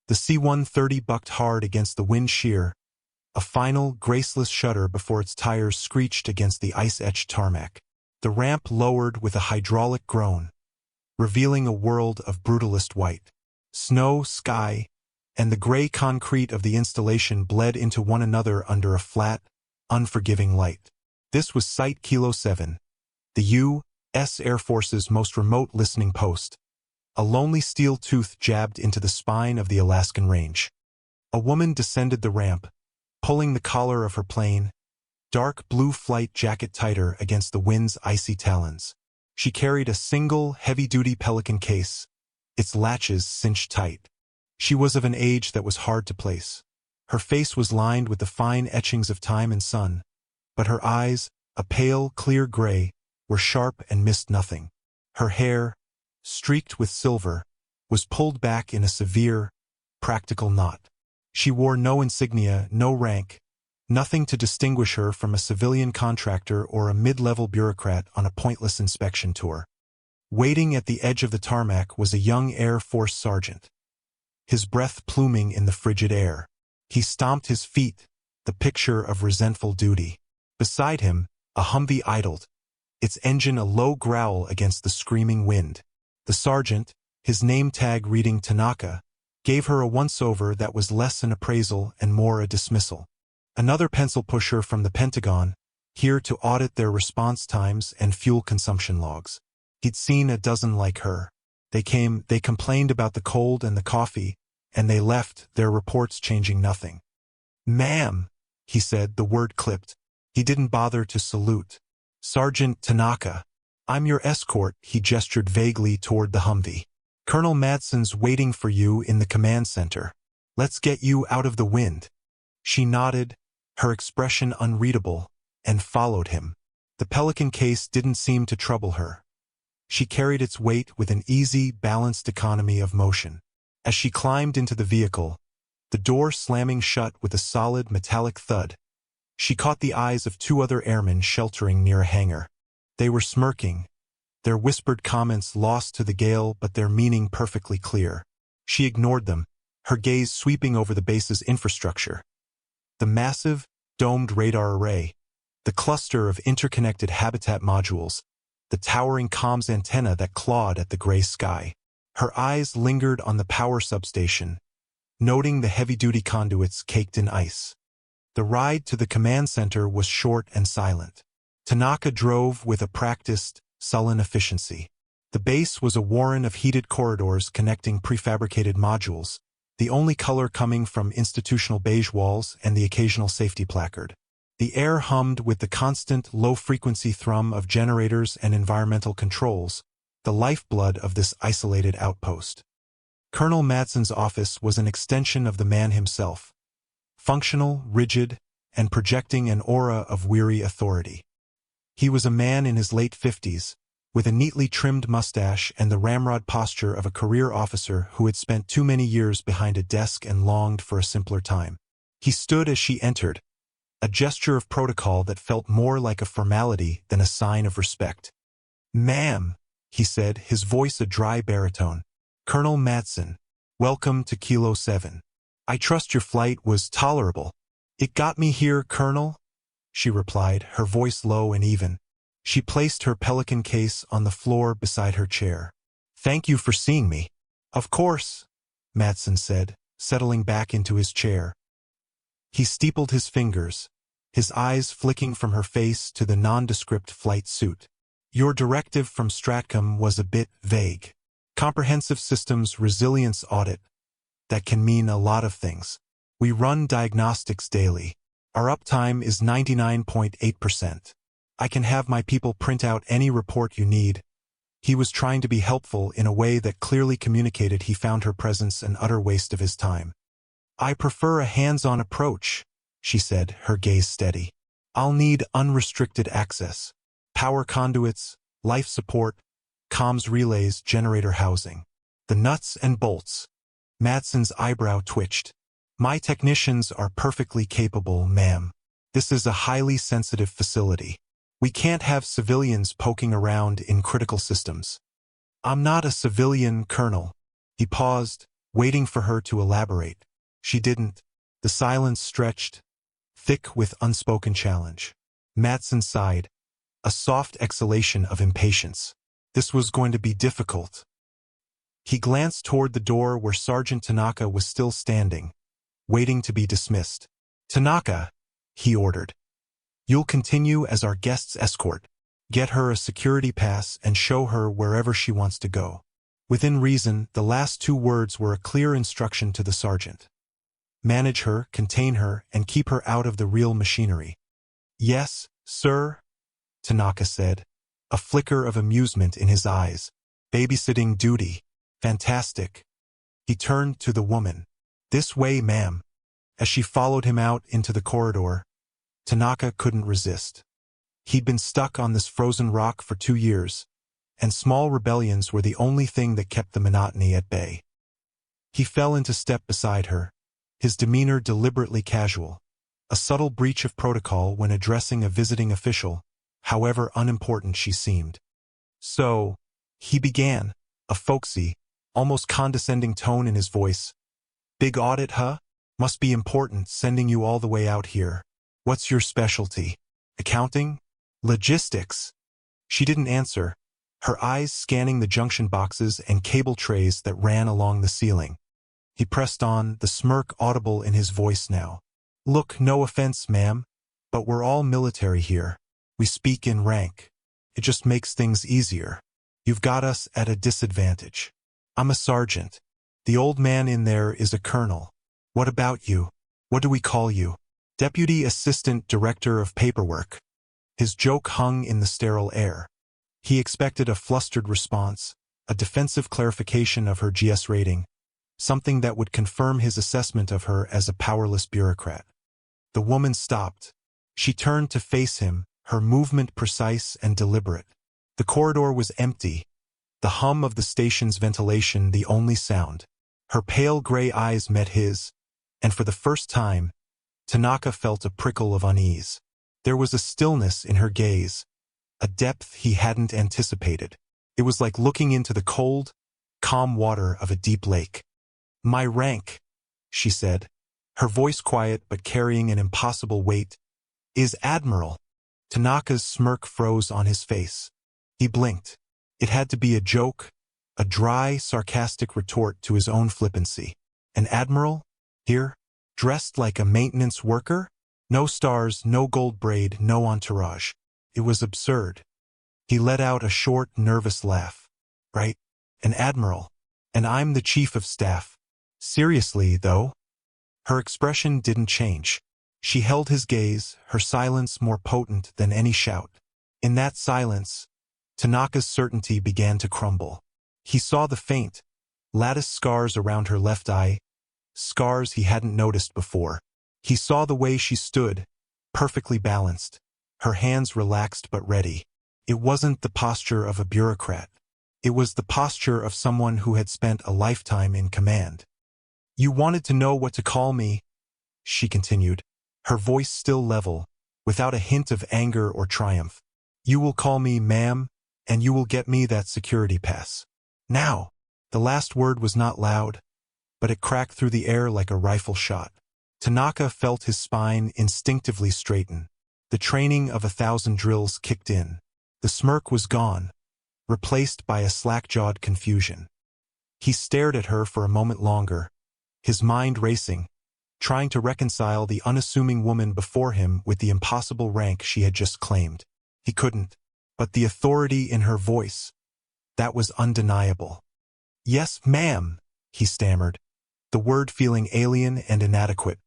The C-130 bucked hard against the wind shear, a final, graceless shudder before its tires screeched against the ice-etched tarmac. The ramp lowered with a hydraulic groan, revealing a world of brutalist white. Snow, sky, and the gray concrete of the installation bled into one another under a flat, unforgiving light. This was Site Kilo 7, the U.S. Air Force's most remote listening post, a lonely steel tooth jabbed into the spine of the Alaskan range. A woman descended the ramp, pulling the collar of her plain, dark blue flight jacket tighter against the wind's icy talons. She carried a single, heavy-duty Pelican case, its latches cinched tight. She was of an age that was hard to place. Her face was lined with the fine etchings of time and sun, but her eyes, a pale, clear gray, were sharp and missed nothing. Her hair, streaked with silver, was pulled back in a severe, practical knot. She wore no insignia, no rank, nothing to distinguish her from a civilian contractor or a mid-level bureaucrat on a pointless inspection tour. Waiting at the edge of the tarmac was a young Air Force sergeant, his breath pluming in the frigid air. He stomped his feet, the picture of resentful duty. Beside him, a Humvee idled, its engine a low growl against the screaming wind. The sergeant, his name tag reading Tanaka, gave her a once-over that was less an appraisal and more a dismissal. Another pencil pusher from the Pentagon, here to audit their response times and fuel consumption logs. He'd seen a dozen like her. They complained about the cold and the coffee, and they left, their reports changing nothing. "Ma'am," he said, the word clipped. He didn't bother to salute. "Sergeant Tanaka. I'm your escort," he gestured vaguely toward the Humvee. "Colonel Madsen's waiting for you in the command center. Let's get you out of the wind." She nodded, her expression unreadable, and followed him. The Pelican case didn't seem to trouble her. She carried its weight with an easy, balanced economy of motion. As she climbed into the vehicle, the door slamming shut with a solid metallic thud, she caught the eyes of two other airmen sheltering near a hangar. They were smirking, their whispered comments lost to the gale but their meaning perfectly clear. She ignored them, her gaze sweeping over the base's infrastructure. The massive, domed radar array, the cluster of interconnected habitat modules, the towering comms antenna that clawed at the gray sky. Her eyes lingered on the power substation, noting the heavy-duty conduits caked in ice. The ride to the command center was short and silent. Tanaka drove with a practiced, sullen efficiency. The base was a warren of heated corridors connecting prefabricated modules, the only color coming from institutional beige walls and the occasional safety placard. The air hummed with the constant, low-frequency thrum of generators and environmental controls, the lifeblood of this isolated outpost. Colonel Madsen's office was an extension of the man himself, functional, rigid, and projecting an aura of weary authority. He was a man in his late 50s, with a neatly trimmed mustache and the ramrod posture of a career officer who had spent too many years behind a desk and longed for a simpler time. He stood as she entered, a gesture of protocol that felt more like a formality than a sign of respect. "Ma'am," he said, his voice a dry baritone. "Colonel Madsen, welcome to Kilo 7. I trust your flight was tolerable." "It got me here, Colonel," she replied, her voice low and even. She placed her Pelican case on the floor beside her chair. "Thank you for seeing me." "Of course," Madsen said, settling back into his chair. He steepled his fingers, his eyes flicking from her face to the nondescript flight suit. "Your directive from Stratcom was a bit vague. Comprehensive Systems Resilience Audit. That can mean a lot of things. We run diagnostics daily. Our uptime is 99.8%. I can have my people print out any report you need." He was trying to be helpful in a way that clearly communicated he found her presence an utter waste of his time. "I prefer a hands-on approach," she said, her gaze steady. "I'll need unrestricted access. Power conduits, life support, comms relays, generator housing. The nuts and bolts." Madsen's eyebrow twitched. "My technicians are perfectly capable, ma'am. This is a highly sensitive facility. We can't have civilians poking around in critical systems." "I'm not a civilian, Colonel." He paused, waiting for her to elaborate. She didn't. The silence stretched, thick with unspoken challenge. Matson sighed, a soft exhalation of impatience. This was going to be difficult. He glanced toward the door where Sergeant Tanaka was still standing, waiting to be dismissed. "Tanaka," he ordered, "you'll continue as our guest's escort. Get her a security pass and show her wherever she wants to go." Within reason, the last two words were a clear instruction to the sergeant. Manage her, contain her, and keep her out of the real machinery. "Yes, sir," Tanaka said, a flicker of amusement in his eyes. "Babysitting duty. Fantastic." He turned to the woman. "This way, ma'am." As she followed him out into the corridor, Tanaka couldn't resist. He'd been stuck on this frozen rock for 2 years, and small rebellions were the only thing that kept the monotony at bay. He fell into step beside her, his demeanor deliberately casual, a subtle breach of protocol when addressing a visiting official, however unimportant she seemed. "So," he began, a folksy, almost condescending tone in his voice. "Big audit, huh? Must be important sending you all the way out here. What's your specialty? Accounting? Logistics?" She didn't answer, her eyes scanning the junction boxes and cable trays that ran along the ceiling. He pressed on, the smirk audible in his voice now. "Look, no offense, ma'am, but we're all military here. We speak in rank. It just makes things easier. You've got us at a disadvantage. I'm a sergeant. The old man in there is a colonel. What about you? What do we call you?" "Deputy Assistant Director of Paperwork." His joke hung in the sterile air. He expected a flustered response, a defensive clarification of her GS rating, something that would confirm his assessment of her as a powerless bureaucrat. The woman stopped. She turned to face him, her movement precise and deliberate. The corridor was empty, the hum of the station's ventilation the only sound. Her pale gray eyes met his, and for the first time, Tanaka felt a prickle of unease. There was a stillness in her gaze, a depth he hadn't anticipated. It was like looking into the cold, calm water of a deep lake. "My rank," she said, her voice quiet but carrying an impossible weight, "is Admiral." Tanaka's smirk froze on his face. He blinked. It had to be a joke, a dry, sarcastic retort to his own flippancy. An admiral? Here? Dressed like a maintenance worker? No stars, no gold braid, no entourage. It was absurd. He let out a short, nervous laugh. "Right? An admiral. And I'm the chief of staff. Seriously, though?" Her expression didn't change. She held his gaze, her silence more potent than any shout. In that silence, Tanaka's certainty began to crumble. He saw the faint, lattice scars around her left eye, scars he hadn't noticed before. He saw the way she stood, perfectly balanced, her hands relaxed but ready. It wasn't the posture of a bureaucrat. It was the posture of someone who had spent a lifetime in command. "You wanted to know what to call me," she continued, her voice still level, without a hint of anger or triumph. "You will call me ma'am, and you will get me that security pass. Now." The last word was not loud, but it cracked through the air like a rifle shot. Tanaka felt his spine instinctively straighten. The training of 1,000 drills kicked in. The smirk was gone, replaced by a slack-jawed confusion. He stared at her for a moment longer, his mind racing, trying to reconcile the unassuming woman before him with the impossible rank she had just claimed. He couldn't. But the authority in her voice, that was undeniable. "Yes, ma'am," he stammered, the word feeling alien and inadequate.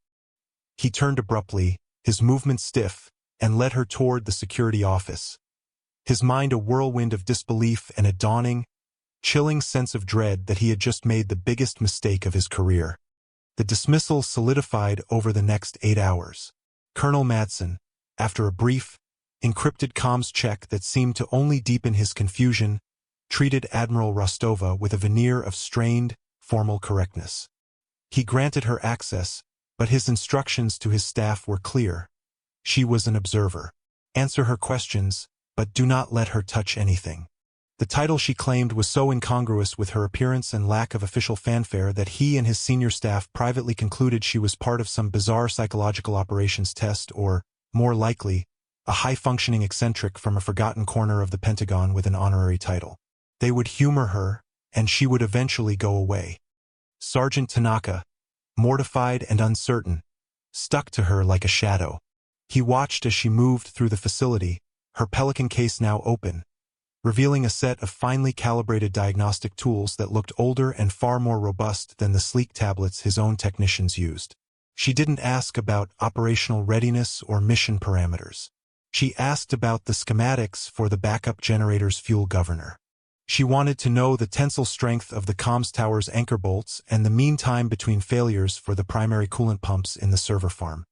He turned abruptly, his movement stiff, and led her toward the security office. His mind a whirlwind of disbelief and a dawning, chilling sense of dread that he had just made the biggest mistake of his career. The dismissal solidified over the next 8 hours. Colonel Madsen, after a brief, encrypted comms check that seemed to only deepen his confusion, treated Admiral Rostova with a veneer of strained, formal correctness. He granted her access, but his instructions to his staff were clear. She was an observer. Answer her questions, but do not let her touch anything. The title she claimed was so incongruous with her appearance and lack of official fanfare that he and his senior staff privately concluded she was part of some bizarre psychological operations test or, more likely, a high-functioning eccentric from a forgotten corner of the Pentagon with an honorary title. They would humor her, and she would eventually go away. Sergeant Tanaka, mortified and uncertain, stuck to her like a shadow. He watched as she moved through the facility, her Pelican case now open, revealing a set of finely calibrated diagnostic tools that looked older and far more robust than the sleek tablets his own technicians used. She didn't ask about operational readiness or mission parameters. She asked about the schematics for the backup generator's fuel governor. She wanted to know the tensile strength of the comms tower's anchor bolts and the mean time between failures for the primary coolant pumps in the server farm.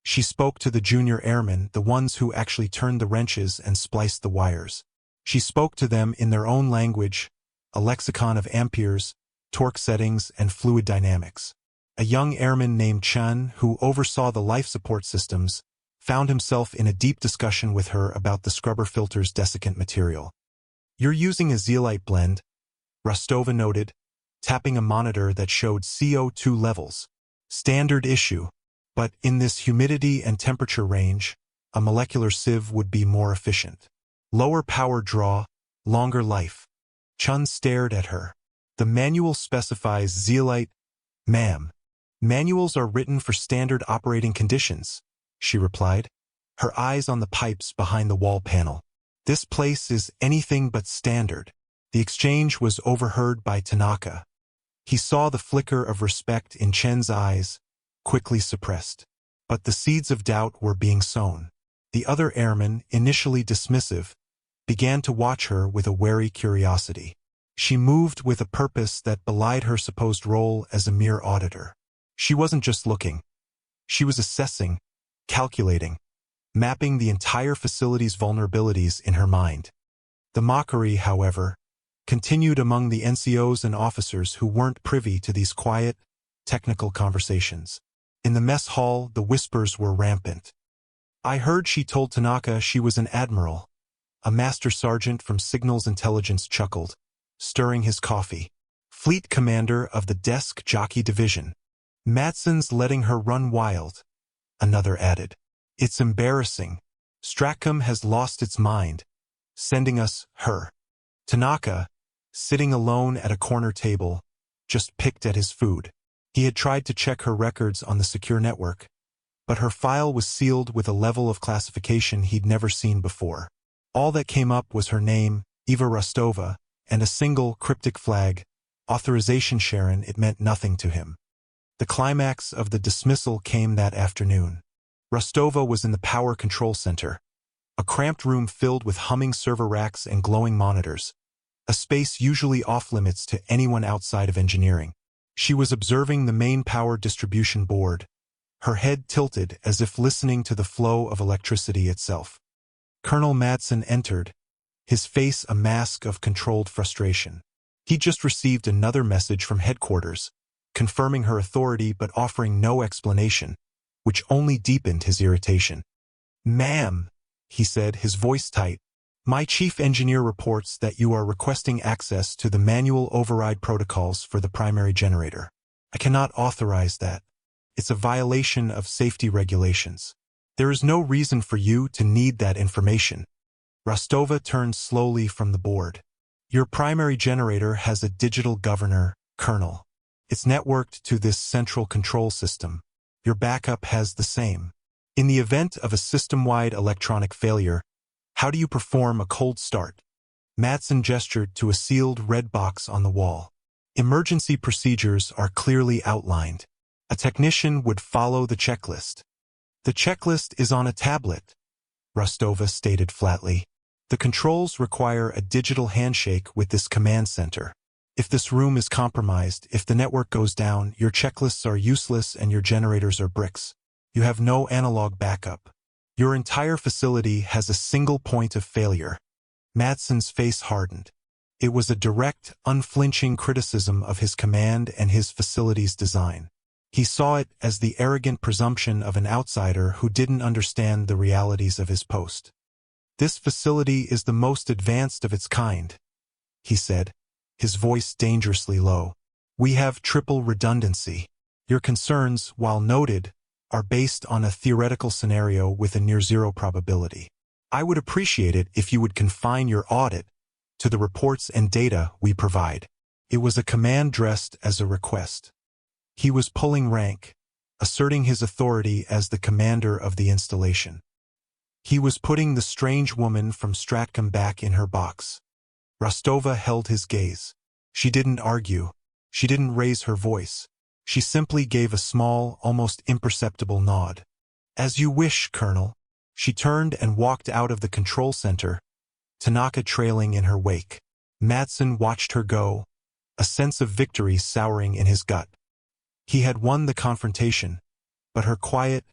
She spoke to the junior airmen, the ones who actually turned the wrenches and spliced the wires. She spoke to them in their own language, a lexicon of amperes, torque settings, and fluid dynamics. A young airman named Chun, who oversaw the life support systems, found himself in a deep discussion with her about the scrubber filter's desiccant material. "You're using a zeolite blend," Rostova noted, tapping a monitor that showed CO2 levels. "Standard issue. But in this humidity and temperature range, a molecular sieve would be more efficient. Lower power draw, longer life." Chun stared at her. "The manual specifies zeolite." "Ma'am, manuals are written for standard operating conditions," she replied, her eyes on the pipes behind the wall panel. "This place is anything but standard." The exchange was overheard by Tanaka. He saw the flicker of respect in Chen's eyes, quickly suppressed. But the seeds of doubt were being sown. The other airmen, initially dismissive, began to watch her with a wary curiosity. She moved with a purpose that belied her supposed role as a mere auditor. She wasn't just looking. She was assessing, calculating, mapping the entire facility's vulnerabilities in her mind. The mockery, however, continued among the NCOs and officers who weren't privy to these quiet, technical conversations. In the mess hall, the whispers were rampant. "I heard she told Tanaka she was an admiral." A master sergeant from Signals Intelligence chuckled, stirring his coffee. "Fleet commander of the Desk Jockey Division. Madson's letting her run wild," another added. "It's embarrassing. Stratcom has lost its mind, sending us her." Tanaka, sitting alone at a corner table, just picked at his food. He had tried to check her records on the secure network, but her file was sealed with a level of classification he'd never seen before. All that came up was her name, Eva Rostova, and a single cryptic flag, authorization Sharon. It meant nothing to him. The climax of the dismissal came that afternoon. Rostova was in the power control center, a cramped room filled with humming server racks and glowing monitors, a space usually off-limits to anyone outside of engineering. She was observing the main power distribution board, her head tilted as if listening to the flow of electricity itself. Colonel Madsen entered, his face a mask of controlled frustration. He'd just received another message from headquarters, confirming her authority but offering no explanation, which only deepened his irritation. "Ma'am," he said, his voice tight, "my chief engineer reports that you are requesting access to the manual override protocols for the primary generator. I cannot authorize that. It's a violation of safety regulations. There is no reason for you to need that information." Rostova turned slowly from the board. "Your primary generator has a digital governor, Colonel. It's networked to this central control system. Your backup has the same. In the event of a system-wide electronic failure, how do you perform a cold start?" Madsen gestured to a sealed red box on the wall. "Emergency procedures are clearly outlined. A technician would follow the checklist." "The checklist is on a tablet," Rostova stated flatly. "The controls require a digital handshake with this command center. If this room is compromised, if the network goes down, your checklists are useless and your generators are bricks. You have no analog backup. Your entire facility has a single point of failure." Madsen's face hardened. It was a direct, unflinching criticism of his command and his facility's design. He saw it as the arrogant presumption of an outsider who didn't understand the realities of his post. "This facility is the most advanced of its kind," he said, his voice dangerously low. "We have triple redundancy. Your concerns, while noted, are based on a theoretical scenario with a near-zero probability. I would appreciate it if you would confine your audit to the reports and data we provide." It was a command dressed as a request. He was pulling rank, asserting his authority as the commander of the installation. He was putting the strange woman from Stratcom back in her box. Rostova held his gaze. She didn't argue. She didn't raise her voice. She simply gave a small, almost imperceptible nod. "As you wish, Colonel." She turned and walked out of the control center, Tanaka trailing in her wake. Madsen watched her go, a sense of victory souring in his gut. He had won the confrontation, but her quiet,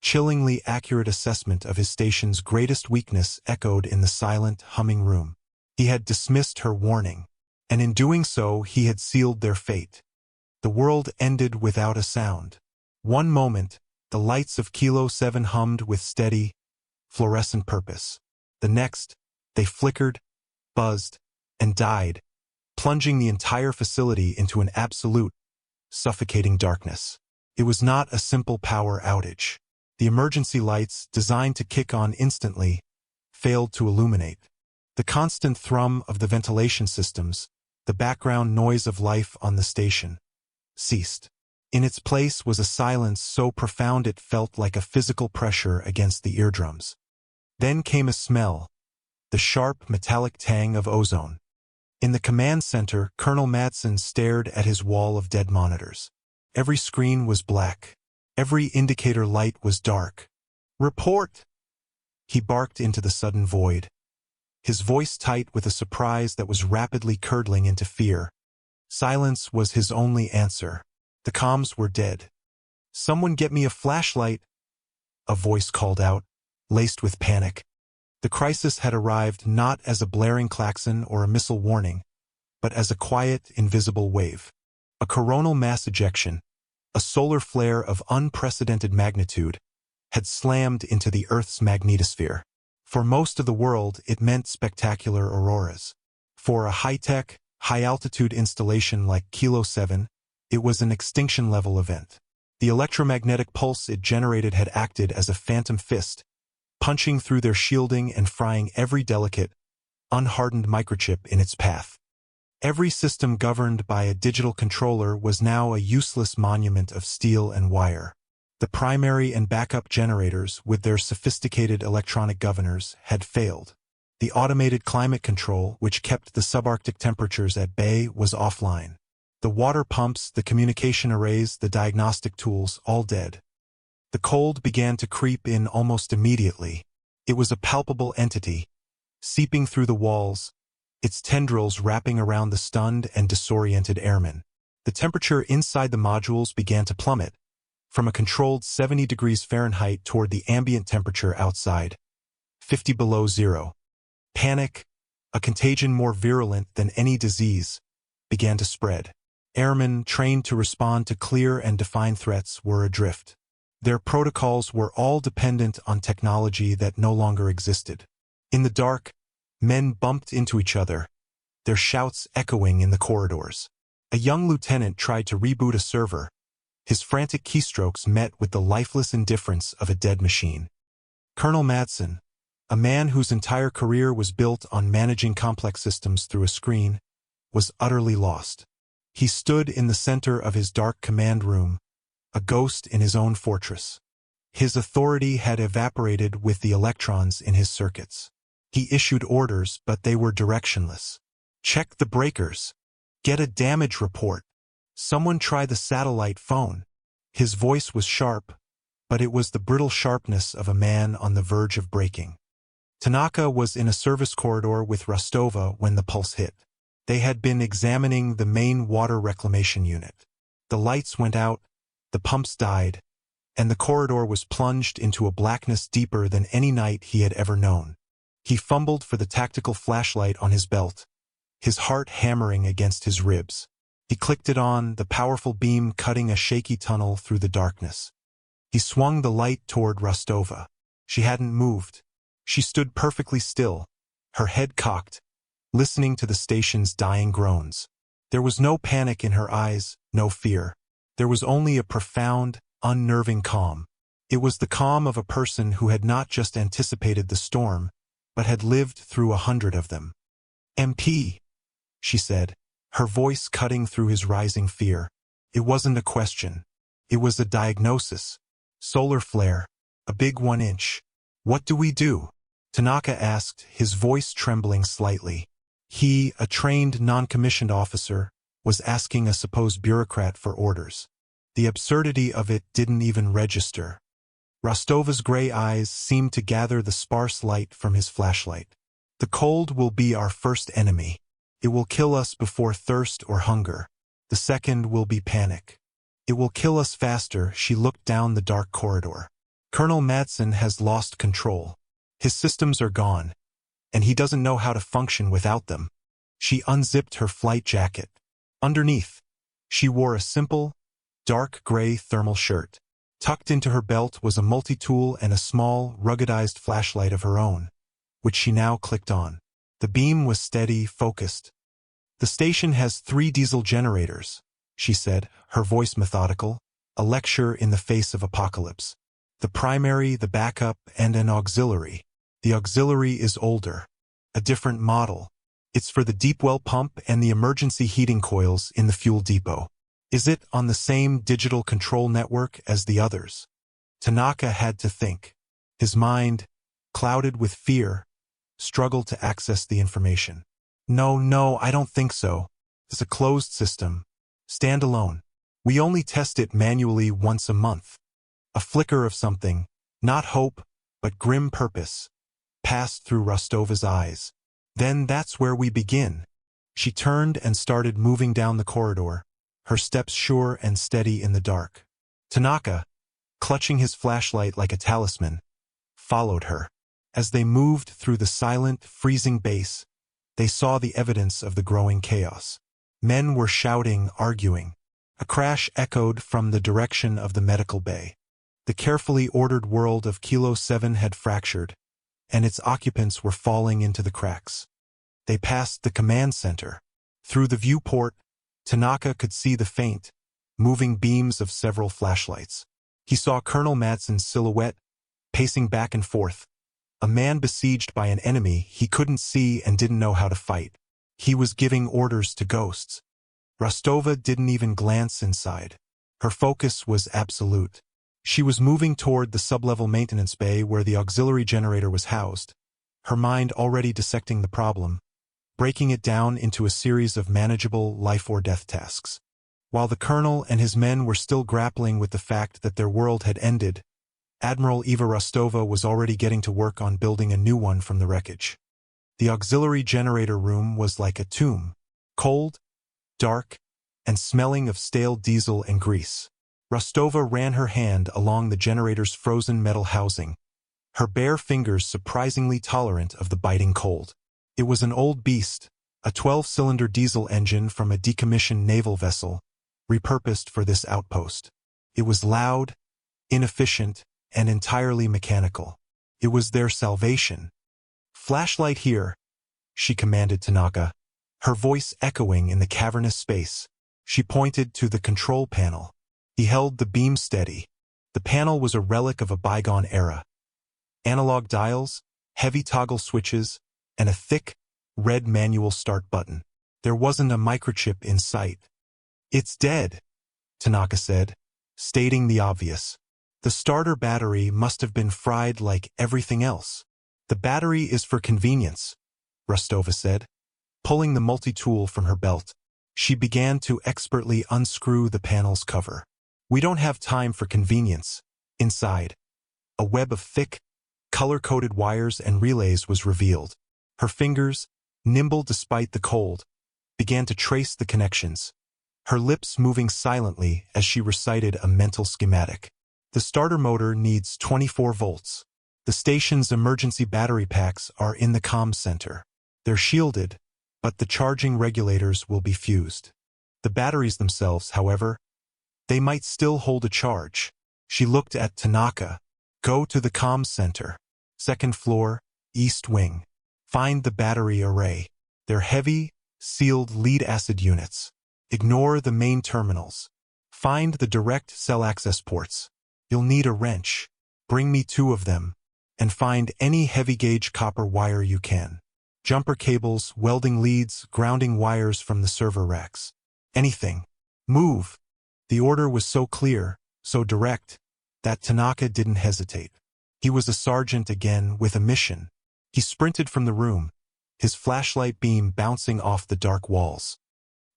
chillingly accurate assessment of his station's greatest weakness echoed in the silent, humming room. He had dismissed her warning, and in doing so he had sealed their fate. The world ended without a sound. One moment, the lights of Kilo 7 hummed with steady, fluorescent purpose. The next, they flickered, buzzed, and died, plunging the entire facility into an absolute, suffocating darkness. It was not a simple power outage. The emergency lights, designed to kick on instantly, failed to illuminate. The constant thrum of the ventilation systems, the background noise of life on the station, ceased. In its place was a silence so profound it felt like a physical pressure against the eardrums. Then came a smell, the sharp metallic tang of ozone. In the command center, Colonel Madsen stared at his wall of dead monitors. Every screen was black. Every indicator light was dark. "Report!" He barked into the sudden void, his voice tight with a surprise that was rapidly curdling into fear. Silence was his only answer. The comms were dead. "Someone get me a flashlight," a voice called out, laced with panic. The crisis had arrived not as a blaring klaxon or a missile warning, but as a quiet, invisible wave. A coronal mass ejection, a solar flare of unprecedented magnitude, had slammed into the Earth's magnetosphere. For most of the world, it meant spectacular auroras. For a high-tech, high-altitude installation like Kilo 7, it was an extinction-level event. The electromagnetic pulse it generated had acted as a phantom fist, punching through their shielding and frying every delicate, unhardened microchip in its path. Every system governed by a digital controller was now a useless monument of steel and wire. The primary and backup generators, with their sophisticated electronic governors, had failed. The automated climate control, which kept the subarctic temperatures at bay, was offline. The water pumps, the communication arrays, the diagnostic tools, all dead. The cold began to creep in almost immediately. It was a palpable entity, seeping through the walls, its tendrils wrapping around the stunned and disoriented airmen. The temperature inside the modules began to plummet, from a controlled 70 degrees Fahrenheit toward the ambient temperature outside, 50 below zero. Panic, a contagion more virulent than any disease, began to spread. Airmen trained to respond to clear and defined threats were adrift. Their protocols were all dependent on technology that no longer existed. In the dark, men bumped into each other, their shouts echoing in the corridors. A young lieutenant tried to reboot a server. His frantic keystrokes met with the lifeless indifference of a dead machine. Colonel Madsen, a man whose entire career was built on managing complex systems through a screen, was utterly lost. He stood in the center of his dark command room, a ghost in his own fortress. His authority had evaporated with the electrons in his circuits. He issued orders, but they were directionless. "Check the breakers. Get a damage report. Someone try the satellite phone." His voice was sharp, but it was the brittle sharpness of a man on the verge of breaking. Tanaka was in a service corridor with Rostova when the pulse hit. They had been examining the main water reclamation unit. The lights went out, the pumps died, and the corridor was plunged into a blackness deeper than any night he had ever known. He fumbled for the tactical flashlight on his belt, his heart hammering against his ribs. He clicked it on, the powerful beam cutting a shaky tunnel through the darkness. He swung the light toward Rostova. She hadn't moved. She stood perfectly still, her head cocked, listening to the station's dying groans. There was no panic in her eyes, no fear. There was only a profound, unnerving calm. It was the calm of a person who had not just anticipated the storm, but had lived through 100 of them. "MP," she said, her voice cutting through his rising fear. It wasn't a question. It was a diagnosis. "Solar flare. A big 1 inch. What do we do?" Tanaka asked, his voice trembling slightly. He, a trained non-commissioned officer, was asking a supposed bureaucrat for orders. The absurdity of it didn't even register. Rostova's gray eyes seemed to gather the sparse light from his flashlight. "The cold will be our first enemy. It will kill us before thirst or hunger. The second will be panic. It will kill us faster." She looked down the dark corridor. "Colonel Madsen has lost control. His systems are gone, and he doesn't know how to function without them." She unzipped her flight jacket. Underneath, she wore a simple, dark gray thermal shirt. Tucked into her belt was a multi-tool and a small, ruggedized flashlight of her own, which she now clicked on. The beam was steady, focused. "The station has 3 diesel generators," she said, her voice methodical, a lecture in the face of apocalypse. "The primary, the backup, and an auxiliary. The auxiliary is older. A different model. It's for the deep well pump and the emergency heating coils in the fuel depot." "Is it on the same digital control network as the others?" Tanaka had to think. His mind, clouded with fear, struggled to access the information. No, I don't think so. It's a closed system. Standalone. We only test it manually once a month." A flicker of something, not hope, but grim purpose, passed through Rostova's eyes. "Then that's where we begin." She turned and started moving down the corridor, her steps sure and steady in the dark. Tanaka, clutching his flashlight like a talisman, followed her. As they moved through the silent, freezing base, they saw the evidence of the growing chaos. Men were shouting, arguing. A crash echoed from the direction of the medical bay. The carefully ordered world of Kilo 7 had fractured, and its occupants were falling into the cracks. They passed the command center. Through the viewport, Tanaka could see the faint, moving beams of several flashlights. He saw Colonel Madsen's silhouette, pacing back and forth, a man besieged by an enemy he couldn't see and didn't know how to fight. He was giving orders to ghosts. Rostova didn't even glance inside. Her focus was absolute. She was moving toward the sublevel maintenance bay where the auxiliary generator was housed, her mind already dissecting the problem, breaking it down into a series of manageable life-or-death tasks. While the colonel and his men were still grappling with the fact that their world had ended, Admiral Eva Rostova was already getting to work on building a new one from the wreckage. The auxiliary generator room was like a tomb, cold, dark, and smelling of stale diesel and grease. Rostova ran her hand along the generator's frozen metal housing, her bare fingers surprisingly tolerant of the biting cold. It was an old beast, a 12-cylinder diesel engine from a decommissioned naval vessel, repurposed for this outpost. It was loud, inefficient, and entirely mechanical. It was their salvation. "Flashlight here," she commanded Tanaka, her voice echoing in the cavernous space. She pointed to the control panel. He held the beam steady. The panel was a relic of a bygone era. Analog dials, heavy toggle switches, and a thick, red manual start button. There wasn't a microchip in sight. "It's dead," Tanaka said, stating the obvious. "The starter battery must have been fried like everything else." "The battery is for convenience," Rostova said, pulling the multi-tool from her belt. She began to expertly unscrew the panel's cover. "We don't have time for convenience." Inside, a web of thick, color-coded wires and relays was revealed. Her fingers, nimble despite the cold, began to trace the connections, her lips moving silently as she recited a mental schematic. "The starter motor needs 24 volts. The station's emergency battery packs are in the comms center. They're shielded, but the charging regulators will be fused. The batteries themselves, however, they might still hold a charge." She looked at Tanaka. "Go to the comms center. Second floor, east wing. Find the battery array. They're heavy, sealed lead-acid units. Ignore the main terminals. Find the direct cell access ports. You'll need a wrench. Bring me 2 of them. And find any heavy-gauge copper wire you can. Jumper cables, welding leads, grounding wires from the server racks. Anything. Move. The order was so clear, so direct, that Tanaka didn't hesitate. He was a sergeant again with a mission. He sprinted from the room, his flashlight beam bouncing off the dark walls.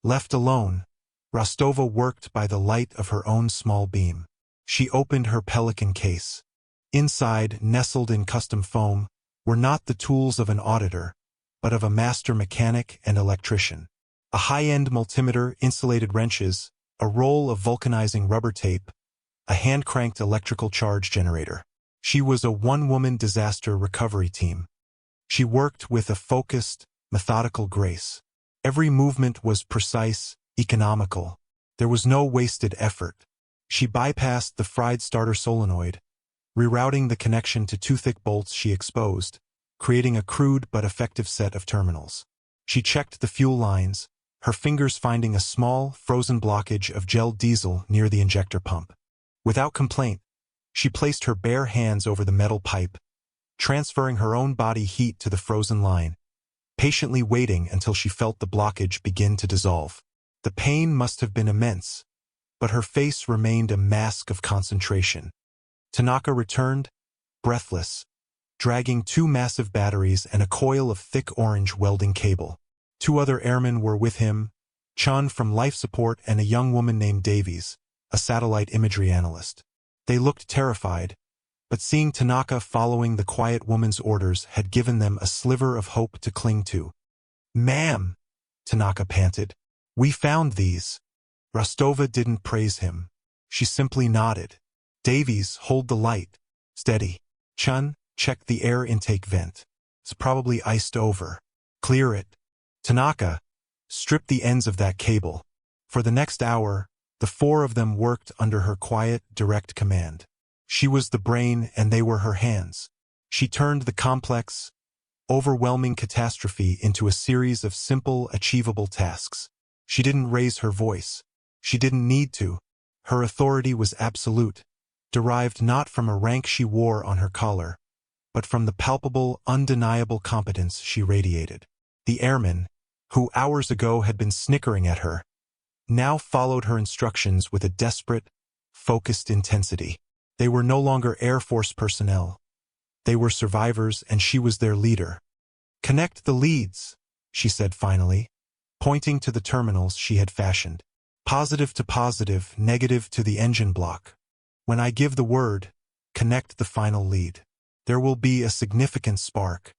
Left alone, Rostova worked by the light of her own small beam. She opened her Pelican case. Inside, nestled in custom foam, were not the tools of an auditor, but of a master mechanic and electrician. A high-end multimeter, insulated wrenches, a roll of vulcanizing rubber tape, a hand-cranked electrical charge generator. She was a one-woman disaster recovery team. She worked with a focused, methodical grace. Every movement was precise, economical. There was no wasted effort. She bypassed the fried starter solenoid, rerouting the connection to 2 thick bolts she exposed, creating a crude but effective set of terminals. She checked the fuel lines, her fingers finding a small, frozen blockage of gel diesel near the injector pump. Without complaint, she placed her bare hands over the metal pipe, transferring her own body heat to the frozen line, patiently waiting until she felt the blockage begin to dissolve. The pain must have been immense, but her face remained a mask of concentration. Tanaka returned, breathless, dragging 2 massive batteries and a coil of thick orange welding cable. 2 other airmen were with him, Chun from life support and a young woman named Davies, a satellite imagery analyst. They looked terrified, but seeing Tanaka following the quiet woman's orders had given them a sliver of hope to cling to. "Ma'am," Tanaka panted, "we found these." Rostova didn't praise him. She simply nodded. "Davies, hold the light. Steady. Chun, check the air intake vent. It's probably iced over. Clear it. Tanaka, strip the ends of that cable." For the next hour, the 4 of them worked under her quiet, direct command. She was the brain and they were her hands. She turned the complex, overwhelming catastrophe into a series of simple, achievable tasks. She didn't raise her voice. She didn't need to. Her authority was absolute, derived not from a rank she wore on her collar, but from the palpable, undeniable competence she radiated. The airmen, who hours ago had been snickering at her, now followed her instructions with a desperate, focused intensity. They were no longer Air Force personnel. They were survivors, and she was their leader. "Connect the leads," she said finally, pointing to the terminals she had fashioned. "Positive to positive, negative to the engine block. When I give the word, connect the final lead. There will be a significant spark.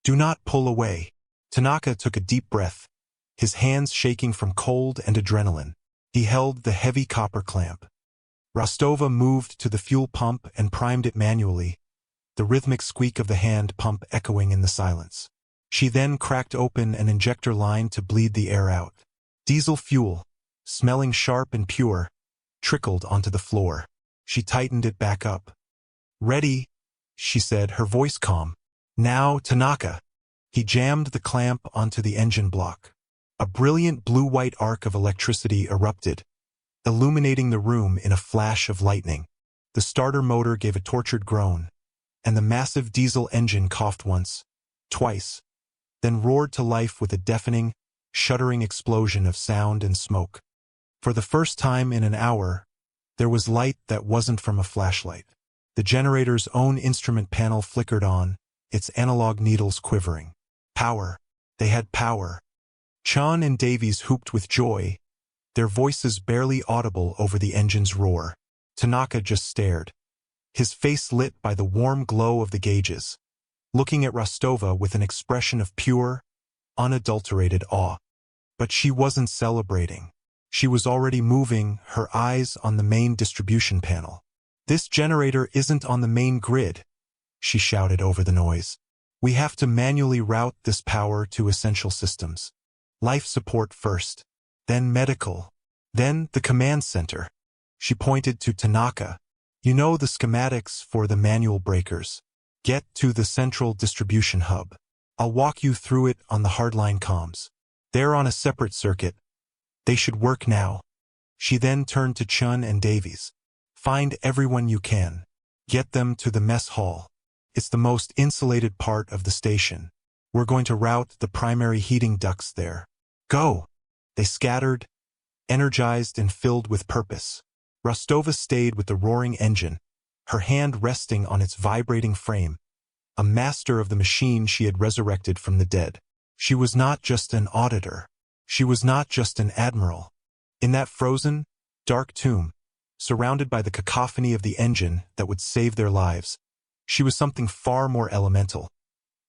Do not pull away." Tanaka took a deep breath, his hands shaking from cold and adrenaline. He held the heavy copper clamp. Rostova moved to the fuel pump and primed it manually, the rhythmic squeak of the hand pump echoing in the silence. She then cracked open an injector line to bleed the air out. Diesel fuel, smelling sharp and pure, trickled onto the floor. She tightened it back up. "Ready," she said, her voice calm. "Now, Tanaka." He jammed the clamp onto the engine block. A brilliant blue-white arc of electricity erupted, illuminating the room in a flash of lightning. The starter motor gave a tortured groan, and the massive diesel engine coughed once, twice, then roared to life with a deafening, shuddering explosion of sound and smoke. For the first time in an hour, there was light that wasn't from a flashlight. The generator's own instrument panel flickered on, its analog needles quivering. Power. They had power. Chun and Davies whooped with joy, their voices barely audible over the engine's roar. Tanaka just stared, his face lit by the warm glow of the gauges, looking at Rostova with an expression of pure, unadulterated awe. But she wasn't celebrating. She was already moving, her eyes on the main distribution panel. "This generator isn't on the main grid," she shouted over the noise. "We have to manually route this power to essential systems. Life support first. Then medical, then the command center." She pointed to Tanaka. "You know the schematics for the manual breakers. Get to the central distribution hub. I'll walk you through it on the hardline comms. They're on a separate circuit. They should work now. She then turned to Chun and Davies. Find everyone you can. Get them to the mess hall. It's the most insulated part of the station. We're going to route the primary heating ducts there. Go! They scattered, energized and filled with purpose. Rostova stayed with the roaring engine, her hand resting on its vibrating frame, a master of the machine she had resurrected from the dead. She was not just an auditor. She was not just an admiral. In that frozen, dark tomb, surrounded by the cacophony of the engine that would save their lives, she was something far more elemental.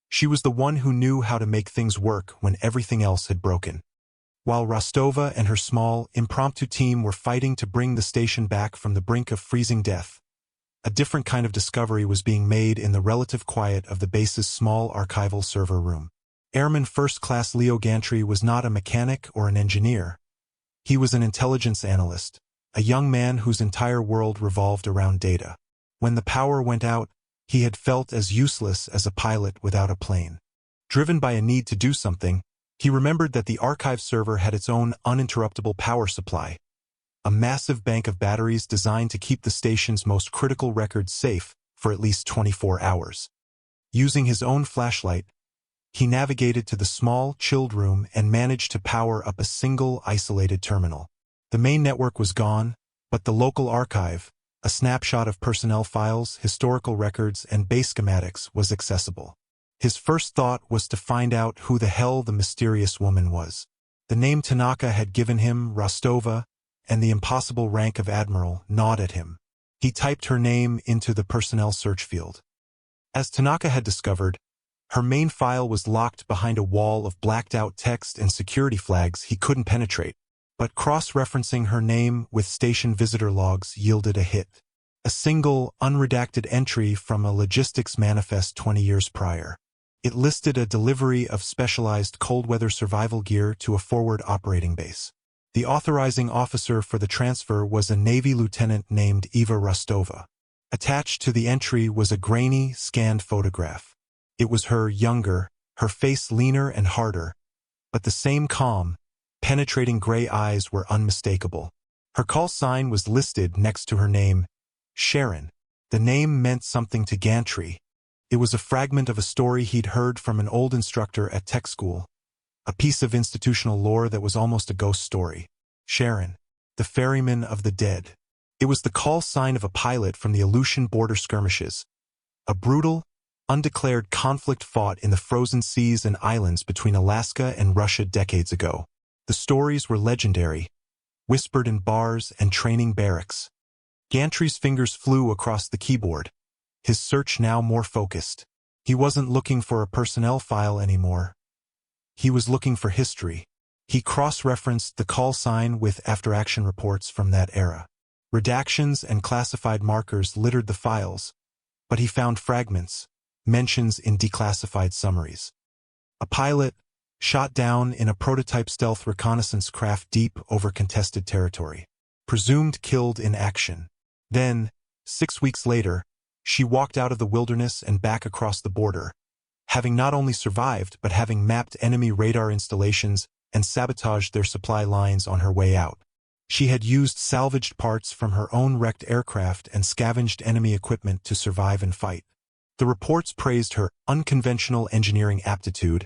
She was the one who knew how to make things work when everything else had broken. While Rostova and her small, impromptu team were fighting to bring the station back from the brink of freezing death, a different kind of discovery was being made in the relative quiet of the base's small archival server room. Airman First Class Leo Gantry was not a mechanic or an engineer. He was an intelligence analyst, a young man whose entire world revolved around data. When the power went out, he had felt as useless as a pilot without a plane. Driven by a need to do something, he remembered that the archive server had its own uninterruptible power supply, a massive bank of batteries designed to keep the station's most critical records safe for at least 24 hours. Using his own flashlight, he navigated to the small, chilled room and managed to power up a single, isolated terminal. The main network was gone, but the local archive, a snapshot of personnel files, historical records, and base schematics, was accessible. His first thought was to find out who the hell the mysterious woman was. The name Tanaka had given him, Rostova, and the impossible rank of admiral, gnawed at him. He typed her name into the personnel search field. As Tanaka had discovered, her main file was locked behind a wall of blacked-out text and security flags he couldn't penetrate, but cross-referencing her name with station visitor logs yielded a hit. A single, unredacted entry from a logistics manifest 20 years prior. It listed a delivery of specialized cold-weather survival gear to a forward operating base. The authorizing officer for the transfer was a Navy lieutenant named Eva Rostova. Attached to the entry was a grainy, scanned photograph. It was her younger, her face leaner and harder, but the same calm, penetrating gray eyes were unmistakable. Her call sign was listed next to her name, Sharon. The name meant something to Gantry. It was a fragment of a story he'd heard from an old instructor at tech school, a piece of institutional lore that was almost a ghost story. Sharon, the ferryman of the dead. It was the call sign of a pilot from the Aleutian border skirmishes, a brutal, undeclared conflict fought in the frozen seas and islands between Alaska and Russia decades ago. The stories were legendary, whispered in bars and training barracks. Gantry's fingers flew across the keyboard, his search now more focused. He wasn't looking for a personnel file anymore. He was looking for history. He cross-referenced the call sign with after-action reports from that era. Redactions and classified markers littered the files, but he found fragments, mentions in declassified summaries. A pilot, shot down in a prototype stealth reconnaissance craft deep over contested territory. Presumed killed in action. Then, 6 weeks later, she walked out of the wilderness and back across the border, having not only survived but having mapped enemy radar installations and sabotaged their supply lines on her way out. She had used salvaged parts from her own wrecked aircraft and scavenged enemy equipment to survive and fight. The reports praised her unconventional engineering aptitude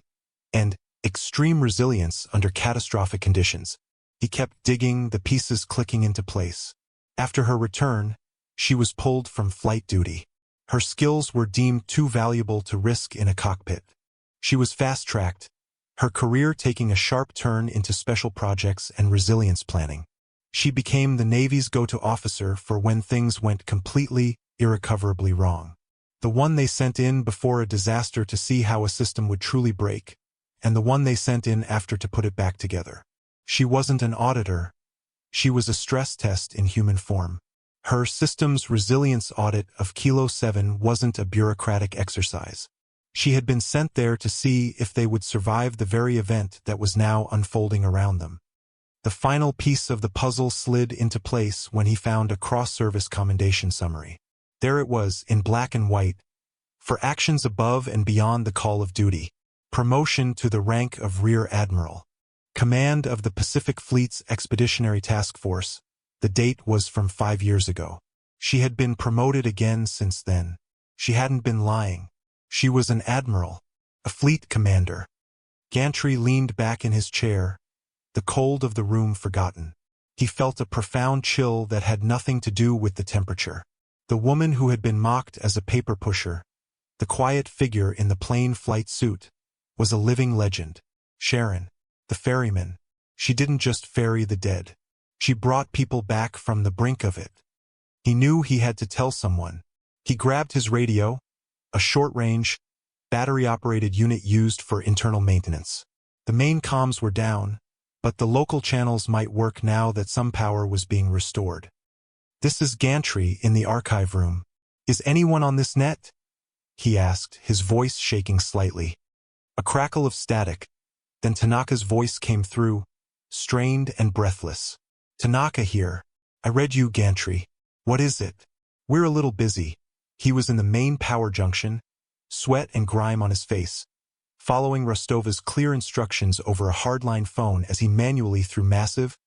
and extreme resilience under catastrophic conditions. He kept digging, the pieces clicking into place. After her return, she was pulled from flight duty. Her skills were deemed too valuable to risk in a cockpit. She was fast-tracked, her career taking a sharp turn into special projects and resilience planning. She became the Navy's go-to officer for when things went completely, irrecoverably wrong. The one they sent in before a disaster to see how a system would truly break, and the one they sent in after to put it back together. She wasn't an auditor. She was a stress test in human form. Her systems resilience audit of Kilo 7 wasn't a bureaucratic exercise. She had been sent there to see if they would survive the very event that was now unfolding around them. The final piece of the puzzle slid into place when he found a cross-service commendation summary. There it was, in black and white, for actions above and beyond the call of duty. Promotion to the rank of Rear Admiral. Command of the Pacific Fleet's Expeditionary Task Force. The date was from 5 years ago. She had been promoted again since then. She hadn't been lying. She was an admiral, a fleet commander. Gantry leaned back in his chair, the cold of the room forgotten. He felt a profound chill that had nothing to do with the temperature. The woman who had been mocked as a paper pusher, the quiet figure in the plain flight suit, was a living legend. Sharon, the ferryman. She didn't just ferry the dead. She brought people back from the brink of it. He knew he had to tell someone. He grabbed his radio, a short-range, battery-operated unit used for internal maintenance. The main comms were down, but the local channels might work now that some power was being restored. "This is Gantry in the archive room. Is anyone on this net?" he asked, his voice shaking slightly. A crackle of static, then Tanaka's voice came through, strained and breathless. "Tanaka here. I read you, Gantry. What is it?" "We're a little busy." He was in the main power junction, sweat and grime on his face, following Rostova's clear instructions over a hardline phone as he manually threw massive,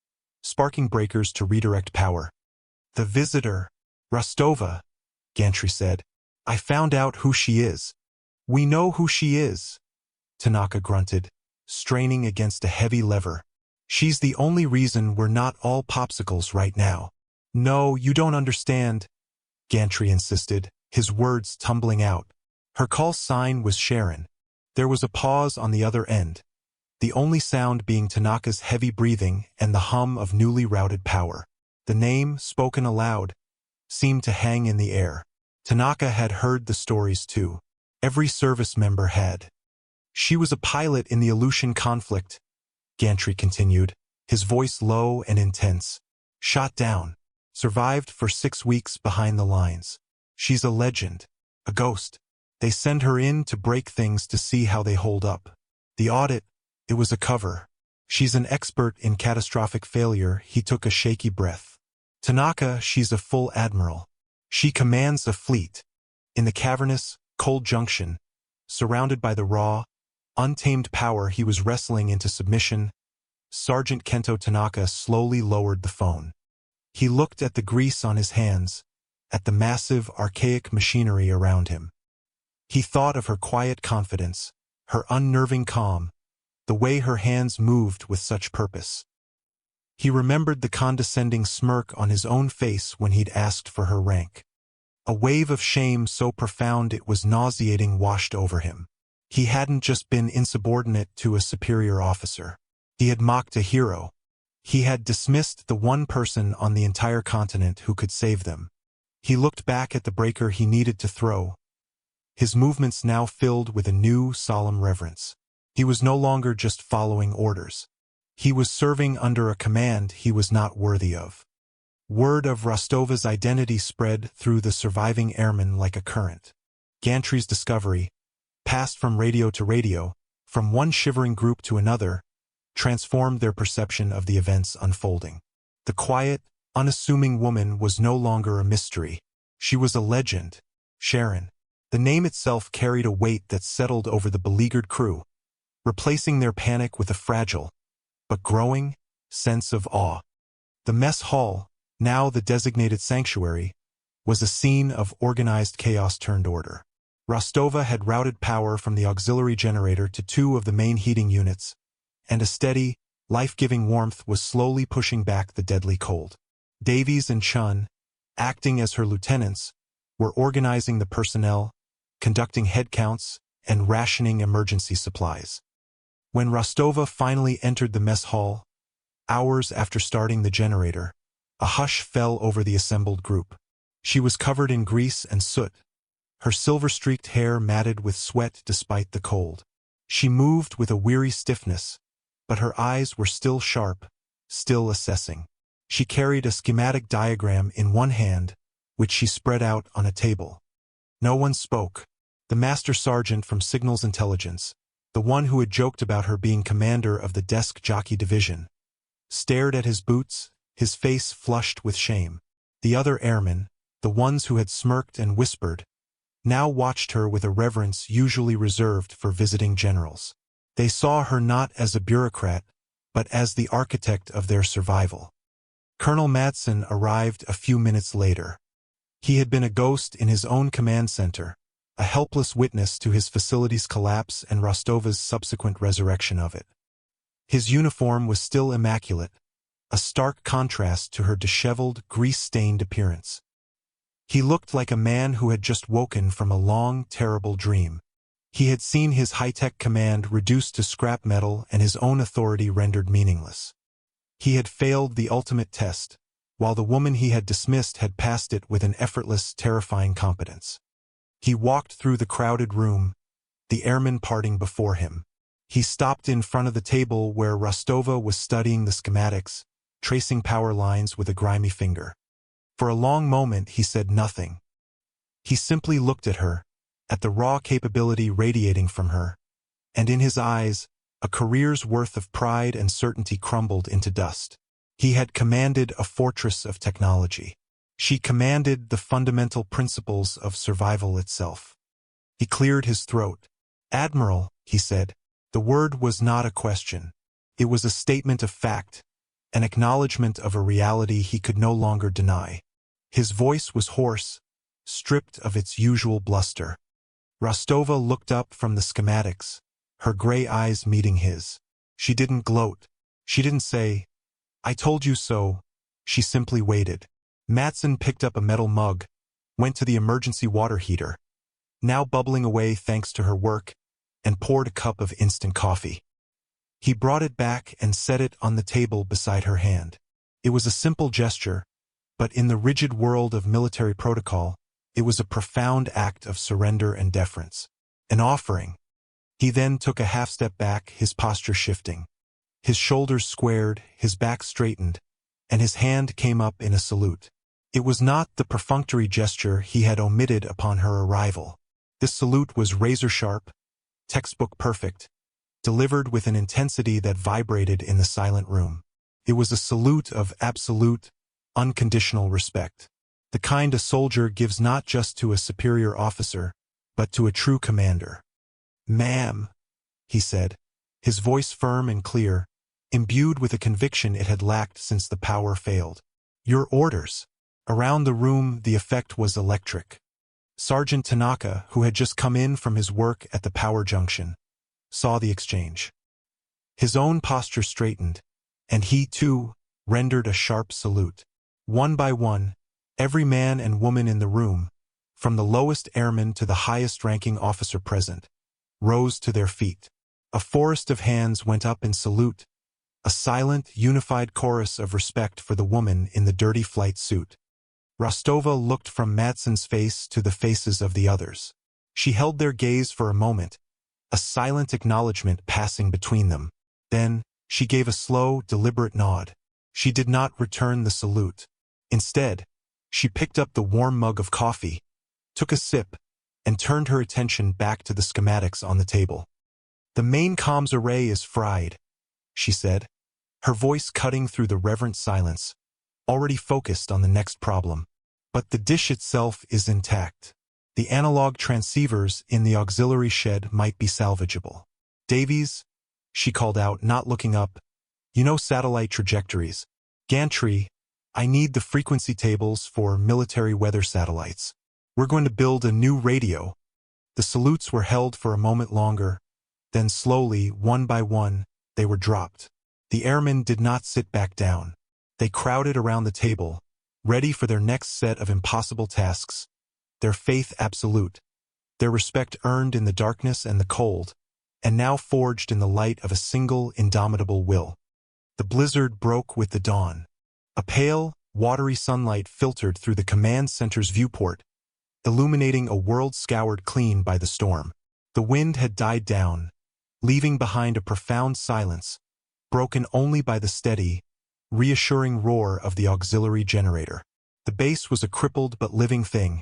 sparking breakers to redirect power. "The visitor, Rostova," Gantry said. "I found out who she is." "We know who she is," Tanaka grunted, straining against a heavy lever. "She's the only reason we're not all popsicles right now." "No, you don't understand," Gantry insisted, his words tumbling out. Her call sign was Sharon. There was a pause on the other end, the only sound being Tanaka's heavy breathing and the hum of newly routed power. The name, spoken aloud, seemed to hang in the air. Tanaka had heard the stories too. Every service member had. "She was a pilot in the Aleutian conflict," Gantry continued, his voice low and intense. "Shot down. Survived for 6 weeks behind the lines. She's a legend, a ghost. They send her in to break things to see how they hold up. The audit, it was a cover. She's an expert in catastrophic failure." He took a shaky breath. "Tanaka, she's a full admiral. She commands a fleet." In the cavernous, cold junction, surrounded by the raw, untamed power he was wrestling into submission, Sergeant Kento Tanaka slowly lowered the phone. He looked at the grease on his hands, at the massive, archaic machinery around him. He thought of her quiet confidence, her unnerving calm, the way her hands moved with such purpose. He remembered the condescending smirk on his own face when he'd asked for her rank. A wave of shame so profound it was nauseating washed over him. He hadn't just been insubordinate to a superior officer. He had mocked a hero. He had dismissed the one person on the entire continent who could save them. He looked back at the breaker he needed to throw, his movements now filled with a new, solemn reverence. He was no longer just following orders. He was serving under a command he was not worthy of. Word of Rostova's identity spread through the surviving airmen like a current. Gantry's discovery, passed from radio to radio, from one shivering group to another, transformed their perception of the events unfolding. The quiet, unassuming woman was no longer a mystery. She was a legend. Sharon. The name itself carried a weight that settled over the beleaguered crew, replacing their panic with a fragile, but growing, sense of awe. The mess hall, now the designated sanctuary, was a scene of organized chaos turned order. Rostova had routed power from the auxiliary generator to 2 of the main heating units, and a steady, life-giving warmth was slowly pushing back the deadly cold. Davies and Chun, acting as her lieutenants, were organizing the personnel, conducting head counts, and rationing emergency supplies. When Rostova finally entered the mess hall, hours after starting the generator, a hush fell over the assembled group. She was covered in grease and soot, her silver-streaked hair matted with sweat despite the cold. She moved with a weary stiffness, but her eyes were still sharp, still assessing. She carried a schematic diagram in one hand, which she spread out on a table. No one spoke. The master sergeant from Signals Intelligence, the one who had joked about her being commander of the desk jockey division, stared at his boots, his face flushed with shame. The other airmen, the ones who had smirked and whispered, now watched her with a reverence usually reserved for visiting generals. They saw her not as a bureaucrat, but as the architect of their survival. Colonel Madsen arrived a few minutes later. He had been a ghost in his own command center, a helpless witness to his facility's collapse and Rostova's subsequent resurrection of it. His uniform was still immaculate, a stark contrast to her disheveled, grease-stained appearance. He looked like a man who had just woken from a long, terrible dream. He had seen his high-tech command reduced to scrap metal and his own authority rendered meaningless. He had failed the ultimate test, while the woman he had dismissed had passed it with an effortless, terrifying competence. He walked through the crowded room, the airmen parting before him. He stopped in front of the table where Rostova was studying the schematics, tracing power lines with a grimy finger. For a long moment he said nothing. He simply looked at her, at the raw capability radiating from her, and in his eyes, a career's worth of pride and certainty crumbled into dust. He had commanded a fortress of technology. She commanded the fundamental principles of survival itself. He cleared his throat. "Admiral," he said. The word was not a question. It was a statement of fact, an acknowledgement of a reality he could no longer deny. His voice was hoarse, stripped of its usual bluster. Rostova looked up from the schematics, her gray eyes meeting his. She didn't gloat. She didn't say, "I told you so." She simply waited. Madsen picked up a metal mug, went to the emergency water heater, now bubbling away thanks to her work, and poured a cup of instant coffee. He brought it back and set it on the table beside her hand. It was a simple gesture, but in the rigid world of military protocol, it was a profound act of surrender and deference. An offering. He then took a half step back, his posture shifting. His shoulders squared, his back straightened, and his hand came up in a salute. It was not the perfunctory gesture he had omitted upon her arrival. This salute was razor-sharp, textbook perfect, delivered with an intensity that vibrated in the silent room. It was a salute of absolute, unconditional respect. The kind a soldier gives not just to a superior officer, but to a true commander. "Ma'am," he said, his voice firm and clear, imbued with a conviction it had lacked since the power failed. "Your orders." Around the room the effect was electric. Sergeant Tanaka, who had just come in from his work at the power junction, saw the exchange. His own posture straightened, and he, too, rendered a sharp salute. One by one, every man and woman in the room, from the lowest airman to the highest-ranking officer present, rose to their feet. A forest of hands went up in salute, a silent, unified chorus of respect for the woman in the dirty flight suit. Rostova looked from Madsen's face to the faces of the others. She held their gaze for a moment, a silent acknowledgement passing between them. Then, she gave a slow, deliberate nod. She did not return the salute. Instead, she picked up the warm mug of coffee, took a sip, and turned her attention back to the schematics on the table. "The main comms array is fried," she said, her voice cutting through the reverent silence, already focused on the next problem. "But the dish itself is intact. The analog transceivers in the auxiliary shed might be salvageable." "Davies," she called out, not looking up, "you know satellite trajectories. Gantry, I need the frequency tables for military weather satellites. We're going to build a new radio." The salutes were held for a moment longer, then slowly, one by one, they were dropped. The airmen did not sit back down. They crowded around the table, ready for their next set of impossible tasks, their faith absolute, their respect earned in the darkness and the cold, and now forged in the light of a single indomitable will. The blizzard broke with the dawn. A pale, watery sunlight filtered through the command center's viewport, illuminating a world scoured clean by the storm. The wind had died down, leaving behind a profound silence, broken only by the steady, reassuring roar of the auxiliary generator. The base was a crippled but living thing,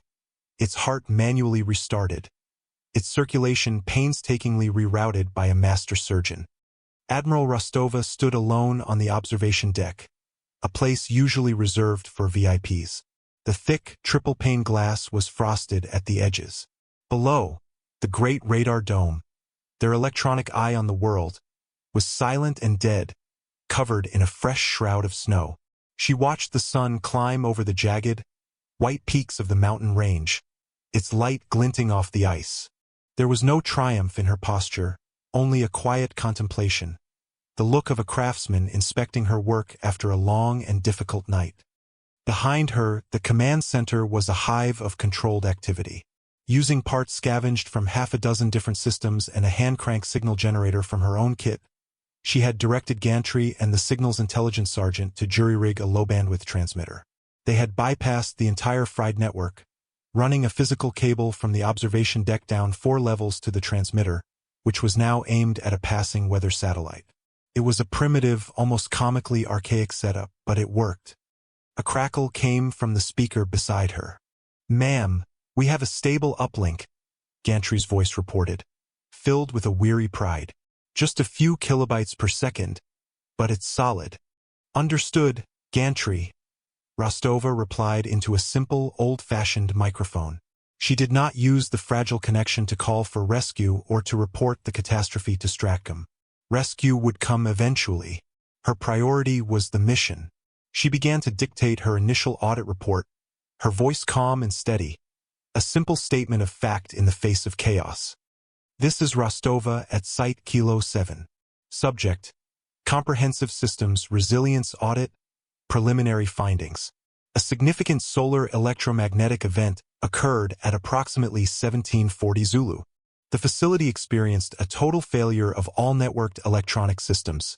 its heart manually restarted, its circulation painstakingly rerouted by a master surgeon. Admiral Rostova stood alone on the observation deck, a place usually reserved for VIPs. The thick, triple-pane glass was frosted at the edges. Below, the great radar dome, their electronic eye on the world, was silent and dead, covered in a fresh shroud of snow. She watched the sun climb over the jagged, white peaks of the mountain range, its light glinting off the ice. There was no triumph in her posture, only a quiet contemplation, the look of a craftsman inspecting her work after a long and difficult night. Behind her, the command center was a hive of controlled activity. Using parts scavenged from half a dozen different systems and a hand-crank signal generator from her own kit, she had directed Gantry and the Signals Intelligence Sergeant to jury-rig a low-bandwidth transmitter. They had bypassed the entire fried network, running a physical cable from the observation deck down 4 levels to the transmitter, which was now aimed at a passing weather satellite. It was a primitive, almost comically archaic setup, but it worked. A crackle came from the speaker beside her. "Ma'am, we have a stable uplink," Gantry's voice reported, filled with a weary pride. "Just a few kilobytes per second, but it's solid." "Understood, Gantry," Rostova replied into a simple, old-fashioned microphone. She did not use the fragile connection to call for rescue or to report the catastrophe to Stratcom. Rescue would come eventually. Her priority was the mission. She began to dictate her initial audit report, her voice calm and steady, a simple statement of fact in the face of chaos. "This is Rostova at Site Kilo 7. Subject: Comprehensive Systems Resilience Audit. Preliminary findings. A significant solar electromagnetic event occurred at approximately 1740 Zulu. The facility experienced a total failure of all networked electronic systems,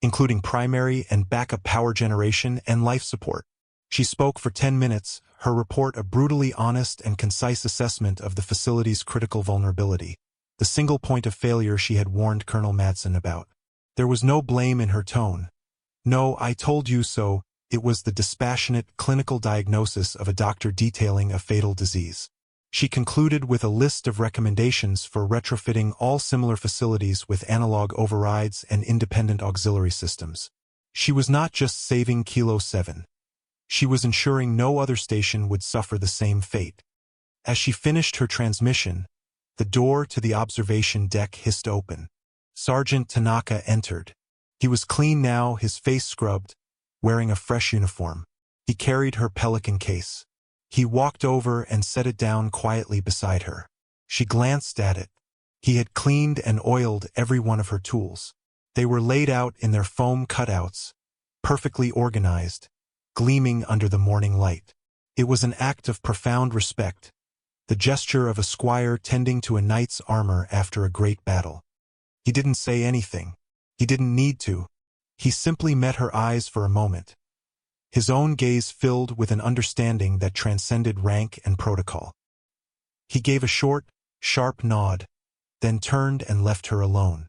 including primary and backup power generation and life support." She spoke for 10 minutes, her report a brutally honest and concise assessment of the facility's critical vulnerability, the single point of failure she had warned Colonel Madsen about. There was no blame in her tone. No, "I told you so." It was the dispassionate, clinical diagnosis of a doctor detailing a fatal disease. She concluded with a list of recommendations for retrofitting all similar facilities with analog overrides and independent auxiliary systems. She was not just saving Kilo 7. She was ensuring no other station would suffer the same fate. As she finished her transmission, the door to the observation deck hissed open. Sergeant Tanaka entered. He was clean now, his face scrubbed, wearing a fresh uniform. He carried her Pelican case. He walked over and set it down quietly beside her. She glanced at it. He had cleaned and oiled every one of her tools. They were laid out in their foam cutouts, perfectly organized, gleaming under the morning light. It was an act of profound respect, the gesture of a squire tending to a knight's armor after a great battle. He didn't say anything. He didn't need to. He simply met her eyes for a moment, his own gaze filled with an understanding that transcended rank and protocol. He gave a short, sharp nod, then turned and left her alone.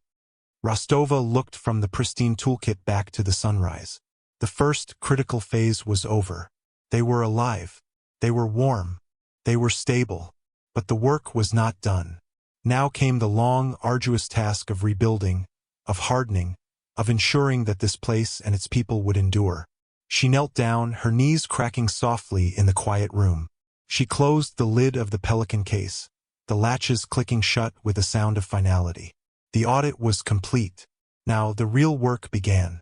Rostova looked from the pristine toolkit back to the sunrise. The first critical phase was over. They were alive. They were warm. They were stable. But the work was not done. Now came the long, arduous task of rebuilding, of hardening, of ensuring that this place and its people would endure. She knelt down, her knees cracking softly in the quiet room. She closed the lid of the Pelican case, the latches clicking shut with a sound of finality. The audit was complete. Now the real work began.